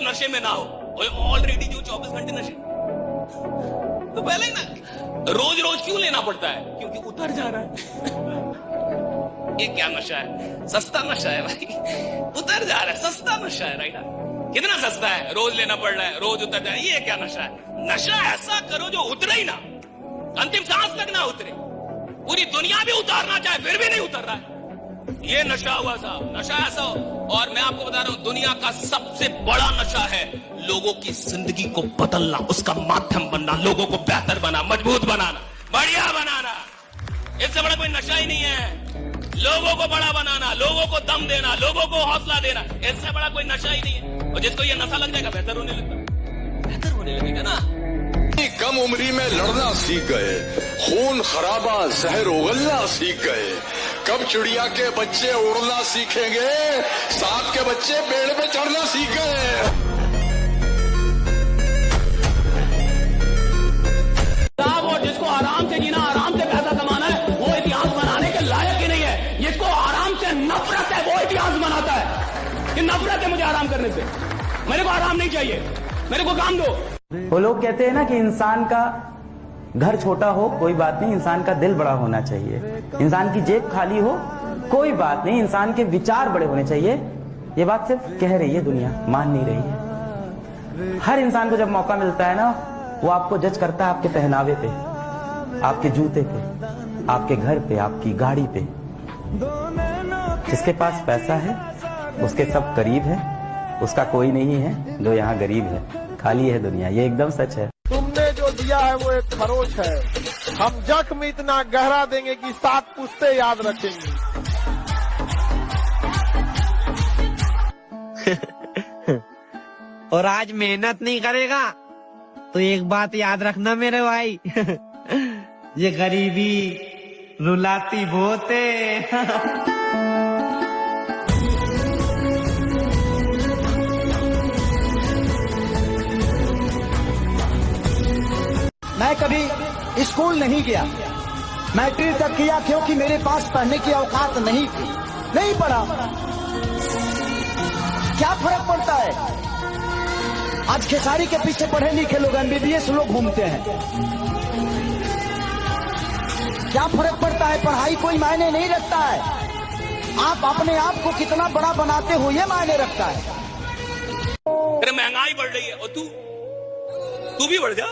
नशे में ना हो, ऑलरेडी जो 24 घंटे नशे, तो पहले ही ना, रोज रोज क्यों लेना पड़ता है? क्योंकि उतर जा रहा है। ये क्या नशा है? सस्ता नशा है भाई, उतर जा रहा है, सस्ता नशा है। राइट, कितना सस्ता है, रोज लेना पड़ रहा है, रोज उतर जाए, ये क्या नशा है? नशा ऐसा करो जो उतरे ही ना, अंतिम सांस तक ना उतरे, पूरी दुनिया भी उतारना चाहे फिर भी नहीं उतर रहा है, ये नशा हुआ साहब। नशा ऐसा हो, और मैं आपको बता रहा हूं, दुनिया का सबसे बड़ा नशा है लोगों की जिंदगी को बदलना, उसका माध्यम बनना, लोगों को बेहतर बना, मजबूत बनाना, बढ़िया बनाना। इससे बड़ा कोई नशा ही नहीं है। लोगों को बड़ा बनाना, लोगों को दम देना, लोगों को हौसला देना, इससे बड़ा कोई नशा ही नहीं है। और जिसको ये नशा लग जाएगा, बेहतर होने लगेगा, बेहतर होने लगेगा ना। कम उम्री में लड़ना सीख गए, खून खराबा जहर उगलना सीख गए। कब चिड़िया के बच्चे उड़ना सीखेंगे, सांप के बच्चे पेड़ पे चढ़ना सीख गए। और जिसको आराम से जीना, आराम से पैसा कमाना है, वो इतिहास बनाने के लायक ही नहीं है। जिसको आराम से नफरत है, वो इतिहास बनाता है कि नफरत है मुझे आराम करने से, मेरे को आराम नहीं चाहिए, मेरे को काम दो। वो लोग कहते हैं ना कि इंसान का घर छोटा हो कोई बात नहीं, इंसान का दिल बड़ा होना चाहिए। इंसान की जेब खाली हो कोई बात नहीं, इंसान के विचार बड़े होने चाहिए। ये बात सिर्फ कह रही है दुनिया, मान नहीं रही है। हर इंसान को जब मौका मिलता है ना, वो आपको जज करता है आपके पहनावे पे, आपके जूते पे, आपके घर पे, आपकी गाड़ी पे। जिसके पास पैसा है उसके सब करीब है, उसका कोई नहीं है जो यहाँ गरीब है। खाली है दुनिया, ये एकदम सच है। तुमने जो दिया है वो एक खरोच है, हम जख्म इतना गहरा देंगे कि 7 पुश्ते याद रखेंगे। और आज मेहनत नहीं करेगा तो एक बात याद रखना मेरे भाई, ये गरीबी रुलाती बहुत है। मैं कभी स्कूल नहीं गया, मैट्रिक तक किया क्योंकि मेरे पास पढ़ने की औकात नहीं थी, नहीं पढ़ा। क्या फर्क पड़ता है? आज खेसारी के पीछे पढ़े लिखे लोग, MBBS लोग घूमते हैं। क्या फर्क पड़ता है? पढ़ाई कोई मायने नहीं रखता है। आप अपने आप को कितना बड़ा बनाते हो ये मायने रखता है। अरे महंगाई बढ़ रही है और तू भी बढ़ जा।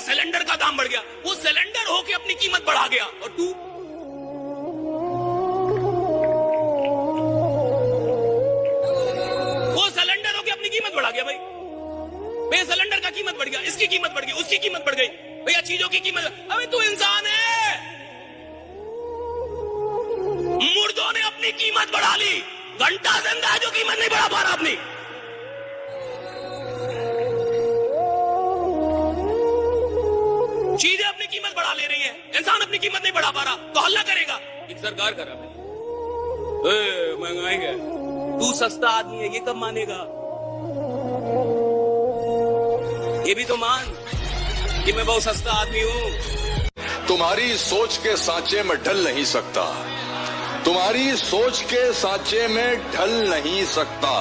सिलेंडर का दाम बढ़ गया, वो सिलेंडर होके अपनी कीमत बढ़ा गया, और तू वो सिलेंडर होके अपनी कीमत बढ़ा गया। भाई सिलेंडर का कीमत बढ़ गया, इसकी कीमत बढ़ गई, उसकी कीमत बढ़ गई, भैया चीजों की कीमत। अबे तू इंसान है, मुर्दों ने अपनी कीमत बढ़ा ली, घंटा जिंदा है जो कीमत नहीं बढ़ा पा रहा अपनी। चीजें अपनी कीमत बढ़ा ले रही है, इंसान अपनी कीमत नहीं बढ़ा पा रहा, तो हल्ला करेगा एक सरकार करा महंगाई है। तू सस्ता आदमी है, ये कब मानेगा? ये भी तो मान कि मैं बहुत सस्ता आदमी हूं। तुम्हारी सोच के सांचे में ढल नहीं सकता, तुम्हारी सोच के सांचे में ढल नहीं सकता।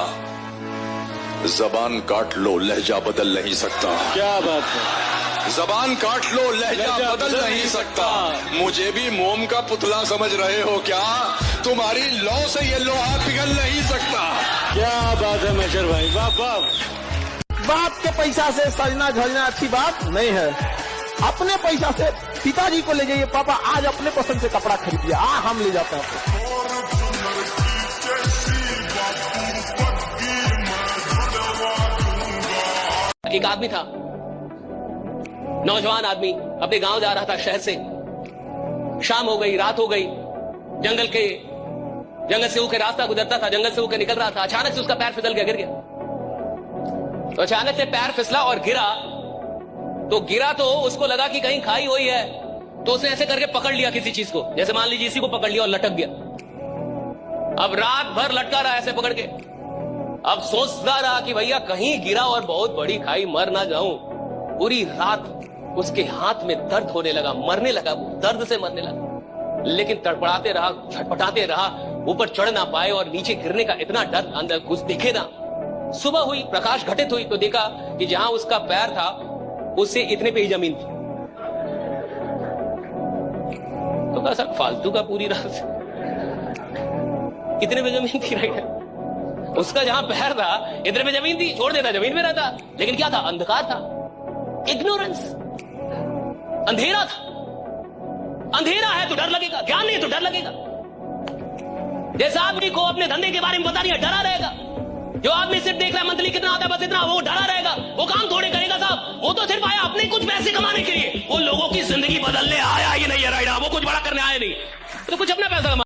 जबान काट लो, लहजा बदल नहीं सकता। क्या बात है? जबान काट लो, लहजा बदल नहीं सकता। मुझे भी मोम का पुतला समझ रहे हो क्या? तुम्हारी लौ से ये लोहा पिघल नहीं सकता। क्या बात है मेजर भाई, वाह वाह। बाप के पैसा से सजना झलना अच्छी बात नहीं है। अपने पैसा से पिताजी को ले जाइए, पापा आज अपने पसंद से कपड़ा खरीदिए, हम ले जाते हैं। एक आदमी था, नौजवान आदमी, अपने गांव जा रहा था शहर से। शाम हो गई, रात हो गई, जंगल से होकर रास्ता गुजरता था, जंगल से होकर निकल रहा था। अचानक से उसका पैर फिसल गया, गिर गया। तो अचानक से पैर फिसला और गिरा, तो उसको लगा कि कहीं खाई हुई है, तो उसने ऐसे करके पकड़ लिया किसी चीज को, जैसे मान लीजिए इसी को पकड़ लिया और लटक गया। अब रात भर लटका रहा ऐसे पकड़ के, अब सोचता रहा कि भैया कहीं गिरा और बहुत बड़ी खाई, मर ना जाऊं। पूरी रात उसके हाथ में दर्द होने लगा, मरने लगा, वो दर्द से मरने लगा। लेकिन तड़पड़ाते रहा, छटपटाते रहा, ऊपर चढ़ ना पाए और नीचे गिरने का इतना डर अंदर कुछ दिखे ना। सुबह हुई, प्रकाश घटित हुई तो देखा कि जहां उसका पैर था उससे इतने पे ही जमीन थी। तो कहा सर फालतू का पूरी रात इतने पे जमीन थी, राइट। उसका जहां पैर था इतने पे जमीन थी, छोड़ देता जमीन में रहता। लेकिन क्या था? अंधकार था, इग्नोरेंस, अंधेरा था। अंधेरा है तो डर लगेगा, ज्ञान नहीं है तो डर लगेगा। जैसा आदमी को अपने धंधे के बारे में पता नहीं है, डरा रहेगा। जो आदमी सिर्फ देख रहा है मंथली कितना आता है बस इतना, वो डरा रहेगा, वो काम थोड़े करेगा साहब। वो तो सिर्फ आया अपने कुछ पैसे कमाने के लिए, वो लोगों की जिंदगी बदलने आया ही नहीं है, राइट। वो कुछ बड़ा करने आया नहीं, तो कुछ अपना पैसा कमा